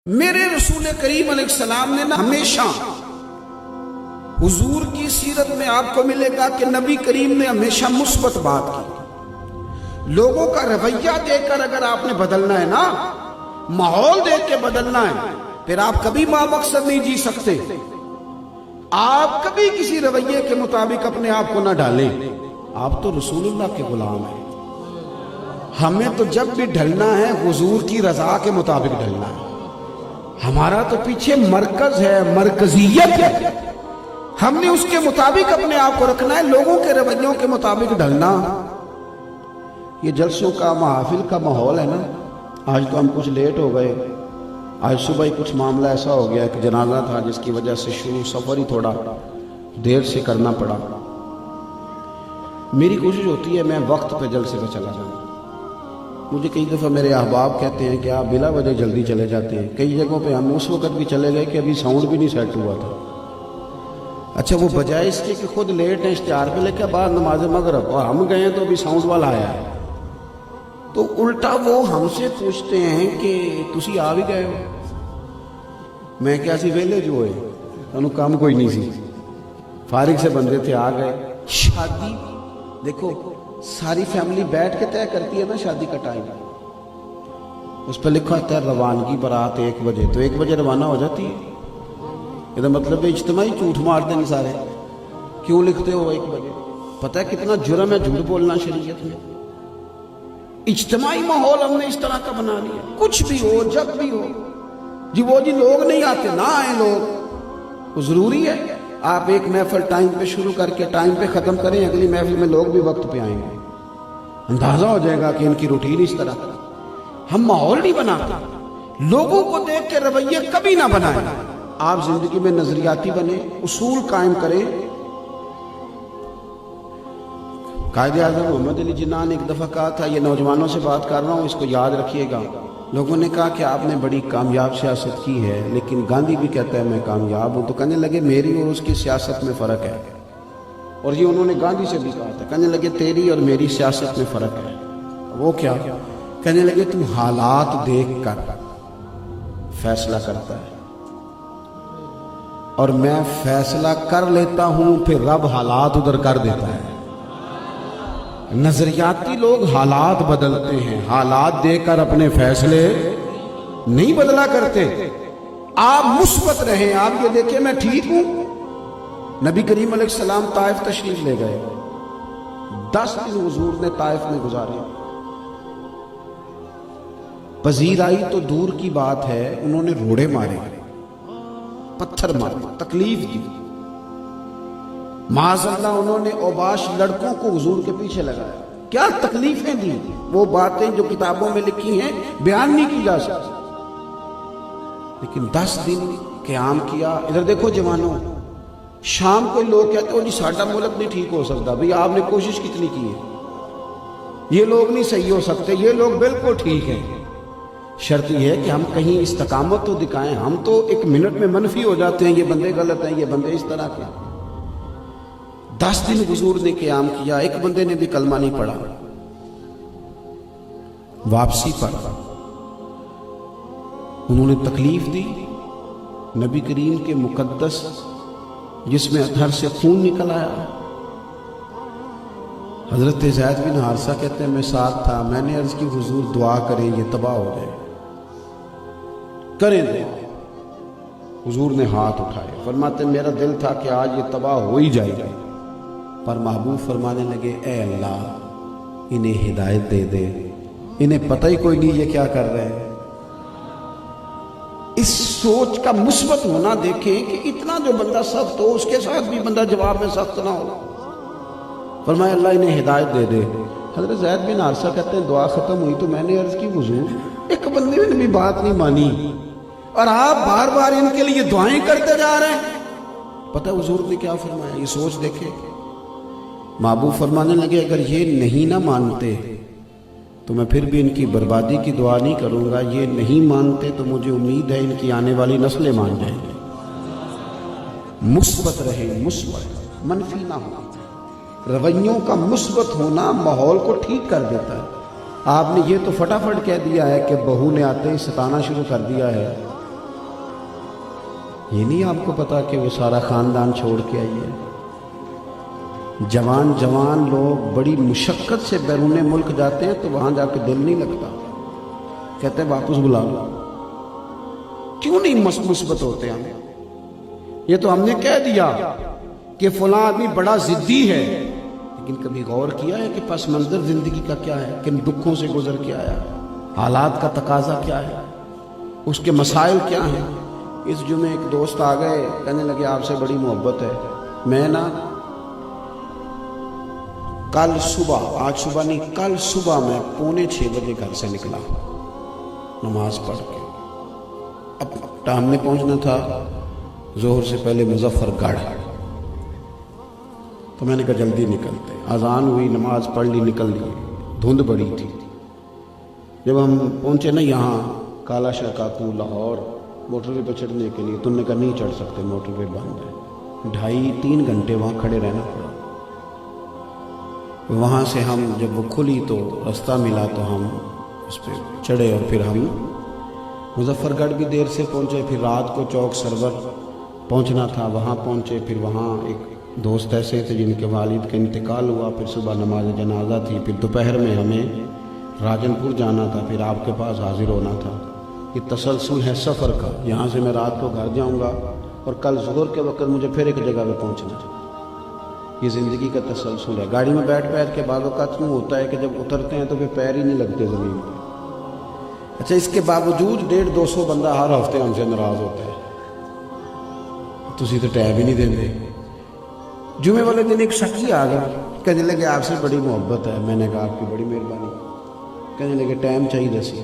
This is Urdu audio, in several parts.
میرے رسول کریم علیہ السلام نے ہمیشہ حضور کی سیرت میں آپ کو ملے گا کہ نبی کریم نے ہمیشہ مثبت بات کی. لوگوں کا رویہ دیکھ کر اگر آپ نے بدلنا ہے نا، ماحول دیکھ کے بدلنا ہے، پھر آپ کبھی مقصد نہیں جی سکتے. آپ کبھی کسی رویے کے مطابق اپنے آپ کو نہ ڈالیں. آپ تو رسول اللہ کے غلام ہیں. ہمیں تو جب بھی ڈھلنا ہے حضور کی رضا کے مطابق ڈھلنا ہے. ہمارا تو پیچھے مرکز ہے، مرکزیت ہے. ہم نے اس کے مطابق اپنے آپ کو رکھنا ہے، لوگوں کے رویوں کے مطابق ڈھلنا. یہ جلسوں کا محافل کا ماحول ہے نا. آج تو ہم کچھ لیٹ ہو گئے. آج صبح ہی کچھ معاملہ ایسا ہو گیا کہ جنازہ تھا، جس کی وجہ سے شروع سفر ہی تھوڑا دیر سے کرنا پڑا. میری کوشش ہوتی ہے میں وقت پہ جلسے پہ چلا جاؤں. مجھے کئی دفعہ میرے احباب کہتے ہیں کہ آپ بلا وجہ جلدی چلے جاتے ہیں. کئی جگہوں پہ ہم اس وقت بھی چلے گئے کہ ابھی ساؤنڈ بھی نہیں سیٹ ہوا تھا. اچھا، وہ بجائے اس کے کہ خود لیٹ ہیں اشتہار پہ لے کے بعد نماز مغرب، اور ہم گئے ہیں تو ابھی ساؤنڈ والا آیا ہے، تو الٹا وہ ہم سے پوچھتے ہیں کہ تسی آ بھی گئے ہو. میں کیا سی ویلے جو ہوئے انہوں کام کوئی نہیں سی، فارغ سے بندے تھے، آ گئے. شادی دیکھو ساری فیملی بیٹھ کے طے کرتی ہے نا شادی کا ٹائم. اس پہ لکھا ہوتا ہے روانگی برات 1 بجے، تو 1 بجے روانہ ہو جاتی ہے. یہ مطلب اجتماعی جھوٹ مارتے ہیں سارے. کیوں لکھتے ہو 1 بجے؟ پتہ ہے کتنا جرم ہے جھوٹ بولنا شریعت میں. اجتماعی ماحول ہم نے اس طرح کا بنا لیا. کچھ بھی ہو، جب بھی ہو، جی لوگ نہیں آتے، نہ آئے لوگ. وہ ضروری ہے آپ ایک محفل ٹائم پہ شروع کر کے ٹائم پہ ختم کریں، اگلی محفل میں لوگ بھی وقت پہ آئیں گے. اندازہ ہو جائے گا کہ ان کی روٹین اس طرح. ہم ماحول نہیں بناتے. لوگوں کو دیکھ کے رویے کبھی نہ بنائیں. آپ زندگی میں نظریاتی بنے، اصول قائم کریں. قائد اعظم محمد علی جناح نے ایک دفعہ کہا تھا، یہ نوجوانوں سے بات کر رہا ہوں، اس کو یاد رکھیے گا. لوگوں نے کہا کہ آپ نے بڑی کامیاب سیاست کی ہے، لیکن گاندھی بھی کہتا ہے میں کامیاب ہوں. تو کہنے لگے میری اور اس کی سیاست میں فرق ہے. اور یہ انہوں نے گاندھی سے بھی کہا تھا. کہنے لگے تیری اور میری سیاست میں فرق ہے. وہ کیا؟ کہنے لگے تم حالات دیکھ کر فیصلہ کرتا ہے، اور میں فیصلہ کر لیتا ہوں، پھر رب حالات ادھر کر دیتا ہے. نظریاتی لوگ حالات بدلتے ہیں، حالات دیکھ کر اپنے فیصلے نہیں بدلا کرتے. آپ مثبت رہیں. آپ یہ دیکھیں میں ٹھیک ہوں. نبی کریم علیہ السلام طائف تشریف لے گئے. 10 دن حضور نے طائف میں گزارے. پذیر آئی تو دور کی بات ہے، انہوں نے روڑے مارے، پتھر مارے، تکلیف دی. معاذ اللہ انہوں نے اوباش لڑکوں کو حضور کے پیچھے لگایا. کیا تکلیفیں دی. وہ باتیں جو کتابوں میں لکھی ہیں بیان نہیں کی جا سکتی. لیکن 10 دن قیام کیا. ادھر دیکھو جوانوں، شام کو لوگ کہتے ہیں جی ساڈا ملک نہیں ٹھیک ہو سکتا. بھئی آپ نے کوشش کتنی کی ہے؟ یہ لوگ نہیں صحیح ہو سکتے، یہ لوگ بالکل ٹھیک ہیں. شرط یہ ہے کہ ہم کہیں استقامت تو دکھائیں. ہم تو 1 منٹ میں منفی ہو جاتے ہیں، یہ بندے غلط ہیں، یہ بندے اس طرح کے. 10 دن حضور نے قیام کیا. ایک بندے نے بھی کلمہ نہیں پڑھا. واپسی پر انہوں نے تکلیف دی. نبی کریم کے مقدس جس میں ادھر سے خون نکل آیا. حضرت زید بن حارثہ کہتے ہیں میں ساتھ تھا. میں نے عرض کی حضور دعا کریں یہ تباہ ہو جائے. کریں دے. حضور نے ہاتھ اٹھائے. فرماتے میرا دل تھا کہ آج یہ تباہ ہو ہی جائے گا، پر محبوب فرمانے لگے اے اللہ انہیں ہدایت دے دے، انہیں پتہ ہی کوئی نہیں یہ کیا کر رہے ہیں. اس سوچ کا مثبت ہونا دیکھیں کہ اتنا جو بندہ سخت ہو اس کے ساتھ بھی بندہ جواب میں سخت نہ ہو. فرمایا اللہ انہیں ہدایت دے دے. حضرت زید بن حارثہ کہتے ہیں دعا ختم ہوئی تو میں نے عرض کی حضور ایک بندے نے بھی بات نہیں مانی اور آپ بار بار ان کے لیے دعائیں کرتے جا رہے ہیں. پتہ حضور نے کیا فرمایا؟ یہ سوچ دیکھے. محبوب فرمانے لگے اگر یہ نہیں نہ مانتے تو میں پھر بھی ان کی بربادی کی دعا نہیں کروں گا. یہ نہیں مانتے تو مجھے امید ہے ان کی آنے والی نسلیں مان جائیں گے. مثبت رہیں، مثبت، منفی نہ ہو. رویوں کا مثبت ہونا ماحول کو ٹھیک کر دیتا ہے. آپ نے یہ تو فٹافٹ کہہ دیا ہے کہ بہو نے آتے ہی ستانا شروع کر دیا ہے. یہ نہیں آپ کو پتا کہ وہ سارا خاندان چھوڑ کے آئی ہے؟ جوان جوان لوگ بڑی مشقت سے بیرون ملک جاتے ہیں تو وہاں جا کے دل نہیں لگتا، کہتے ہیں واپس بلا لو۔ کیوں نہیں مثبت ہوتے ہم؟ یہ تو ہم نے کہہ دیا کہ فلاں آدمی بڑا ضدی ہے، لیکن کبھی غور کیا ہے کہ پس منظر زندگی کا کیا ہے؟ کن دکھوں سے گزر کے آیا، حالات کا تقاضا کیا ہے، اس کے مسائل کیا ہیں؟ اس جمعے ایک دوست آ گئے، کہنے لگے آپ سے بڑی محبت ہے۔ میں نا کل صبح، آج صبح نہیں، کل صبح میں 5:45 بجے گھر سے نکلا نماز پڑھ کے۔ اب ٹائم میں پہنچنا تھا ظہر سے پہلے مظفر گڑھ، تو میں نے کہا جلدی نکلتے، اذان ہوئی، نماز پڑھ لی، نکل لی، دھند بڑی تھی۔ جب ہم پہنچے نا یہاں کالا شاہ کاکو لاہور موٹر وے پہ چڑھنے کے لیے، تم نے کہا نہیں چڑھ سکتے، موٹر وے بند ہے۔ 2.5-3 گھنٹے وہاں کھڑے رہنا پڑا۔ وہاں سے ہم جب وہ کھلی تو رستہ ملا تو ہم اس پہ چڑھے، اور پھر ہم مظفر گڑھ بھی دیر سے پہنچے، پھر رات کو چوک سرور پہنچنا تھا، وہاں پہنچے، پھر وہاں ایک دوست ایسے تھے جن کے والد کا انتقال ہوا، پھر صبح نماز جنازہ تھی، پھر دوپہر میں ہمیں راجن پور جانا تھا، پھر آپ کے پاس حاضر ہونا تھا۔ یہ تسلسل ہے سفر کا، یہاں سے میں رات کو گھر جاؤں گا اور کل ظہر کے وقت مجھے پھر ایک جگہ پہ پہنچنا ہے۔ یہ زندگی کا تسلسل ہے۔ گاڑی میں بیٹھ کے بعض اوقات یوں ہوتا ہے کہ جب اترتے ہیں تو پھر پیر ہی نہیں لگتے زمین پہ۔ اچھا، اس کے باوجود 150-200 بندہ ہر ہفتے ہم سے ناراض ہوتا ہے، تسی تو ٹائم ہی نہیں دیندے۔ جمعے والے دن ایک شخص آ گیا، کہنے لگے آپ سے بڑی محبت ہے۔ میں نے کہا آپ کی بڑی مہربانی۔ کہنے لگے ٹائم چاہیے سی۔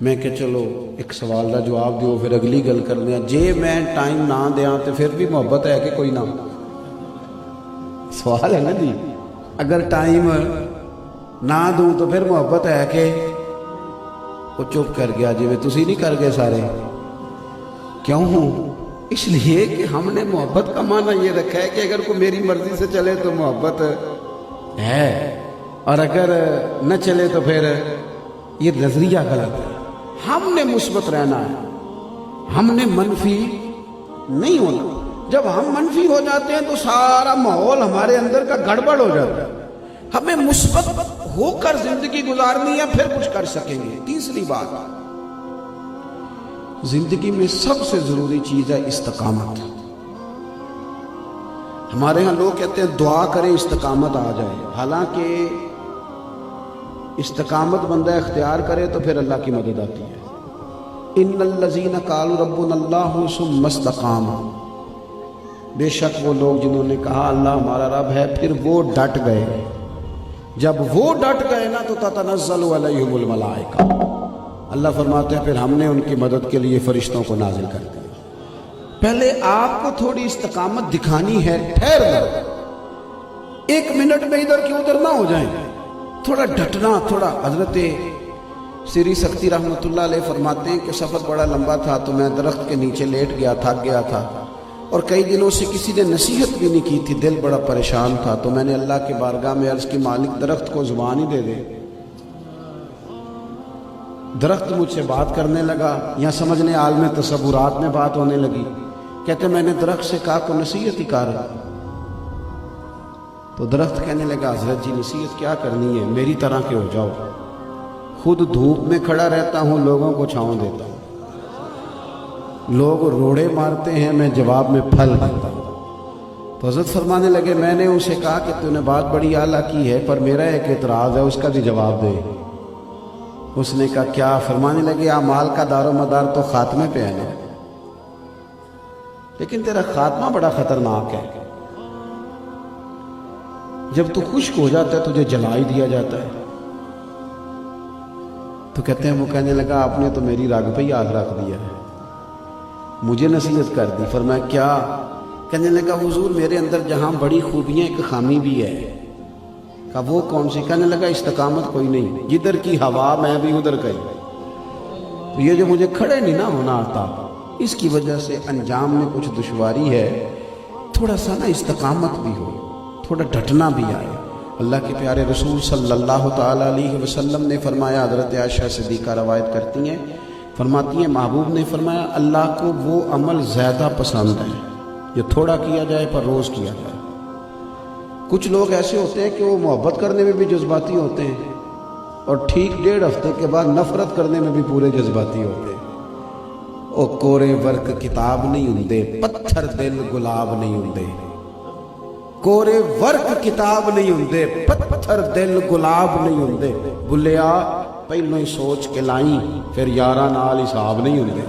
میں کہ چلو ایک سوال کا جواب دیو پھر اگلی گل کر دیا۔ جے میں ٹائم نہ دیاں تو پھر بھی محبت ہے کہ کوئی نہ؟ سوال ہے نا جی، اگر ٹائم نہ دوں تو پھر محبت ہے کہ؟ وہ چپ کر گیا، جی میں تسی نہیں کر گئے سارے۔ کیوں ہوں؟ اس لیے کہ ہم نے محبت کا معنی یہ رکھا ہے کہ اگر کوئی میری مرضی سے چلے تو محبت ہے، اور اگر نہ چلے تو پھر یہ نظریہ غلط ہے۔ ہم نے مثبت رہنا ہے، ہم نے منفی نہیں ہونا۔ جب ہم منفی ہو جاتے ہیں تو سارا ماحول ہمارے اندر کا گڑبڑ ہو جاتا ہے۔ ہمیں مثبت ہو کر زندگی گزارنی ہے، پھر کچھ کر سکیں گے۔ تیسری بات، زندگی میں سب سے ضروری چیز ہے استقامت۔ ہمارے ہاں لوگ کہتے ہیں دعا کریں استقامت آ جائے، حالانکہ استقامت بندہ اختیار کرے تو پھر اللہ کی مدد آتی ہے۔ ان الذین قالوا ربنا اللہ ثم استقاموا، بے شک وہ لوگ جنہوں نے کہا اللہ ہمارا رب ہے، پھر وہ ڈٹ گئے۔ جب وہ ڈٹ گئے نا تو تتنزل علیہم الملائکہ، اللہ فرماتے ہیں پھر ہم نے ان کی مدد کے لیے فرشتوں کو نازل کر دیا۔ پہلے آپ کو تھوڑی استقامت دکھانی ہے، ٹھہر کر 1 منٹ میں ادھر کی ادھر نہ ہو جائیں، تھوڑا ڈٹنا، تھوڑا۔ حضرت سری سختی رحمۃ اللہ علیہ فرماتے ہیں کہ سفر بڑا لمبا تھا تو میں درخت کے نیچے لیٹ گیا، تھک گیا تھا، اور کئی دنوں سے کسی نے نصیحت بھی نہیں کی تھی، دل بڑا پریشان تھا، تو میں نے اللہ کی بارگاہ میں عرض کی مالک درخت کو زبان ہی دے دے۔ درخت مجھ سے بات کرنے لگا، یا سمجھنے عالم تصورات میں بات ہونے لگی۔ کہتے میں نے درخت سے کہا کو نصیحت ہی کر، تو درخت کہنے لگا حضرت جی نصیحت کیا کرنی ہے، میری طرح کے ہو جاؤ، خود دھوپ میں کھڑا رہتا ہوں، لوگوں کو چھاؤں دیتا ہوں، لوگ روڑے مارتے ہیں، میں جواب میں پھل دیتا ہوں۔ تو حضرت فرمانے لگے میں نے اسے کہا کہ تو نے بات بڑی اعلیٰ کی ہے، پر میرا ایک اعتراض ہے، اس کا بھی جواب دے۔ اس نے کہا کیا؟ فرمانے لگے اعمال کا دار و مدار تو خاتمے پہ ہے نا، لیکن تیرا خاتمہ بڑا خطرناک ہے، جب تو خشک ہو جاتا ہے تجھے جلا ہی دیا جاتا ہے۔ تو کہتے ہیں وہ کہنے لگا آپ نے تو میری رگ پہ ہی آگ رکھ دیا ہے، مجھے نصیحت کر دی۔ فرمایا کیا؟ کہنے لگا حضور میرے اندر جہاں بڑی خوبیاں ایک خامی بھی ہے۔ کہا وہ کون سی؟ کہنے لگا استقامت کوئی نہیں، جدھر کی ہوا میں بھی ادھر گئی۔ تو یہ جو مجھے کھڑے نہیں نہ ہونا آتا، اس کی وجہ سے انجام میں کچھ دشواری ہے، تھوڑا سا نا استقامت بھی ہو، تھوڑا ڈٹنا بھی آئے۔ اللہ کے پیارے رسول صلی اللہ تعالیٰ علیہ وسلم نے فرمایا، حضرت عائشہ صدیقہ روایت کرتی ہیں، فرماتی ہیں محبوب نے فرمایا اللہ کو وہ عمل زیادہ پسند ہے جو تھوڑا کیا جائے پر روز کیا جائے۔ کچھ لوگ ایسے ہوتے ہیں کہ وہ محبت کرنے میں بھی جذباتی ہوتے ہیں اور ٹھیک 1.5 ہفتے کے بعد نفرت کرنے میں بھی پورے جذباتی ہوتے ہیں۔ او کورے ورک کتاب نہیں ہوندے، پتھر دل گلاب نہیں ہوندے۔ کورے ورک کتاب نہیں ہوندے، پتھر دل گلاب نہیں ہوندے۔ بلیا پہلو ہی سوچ کے لائیں، پھر یاراں نال حساب نہیں ہوندے۔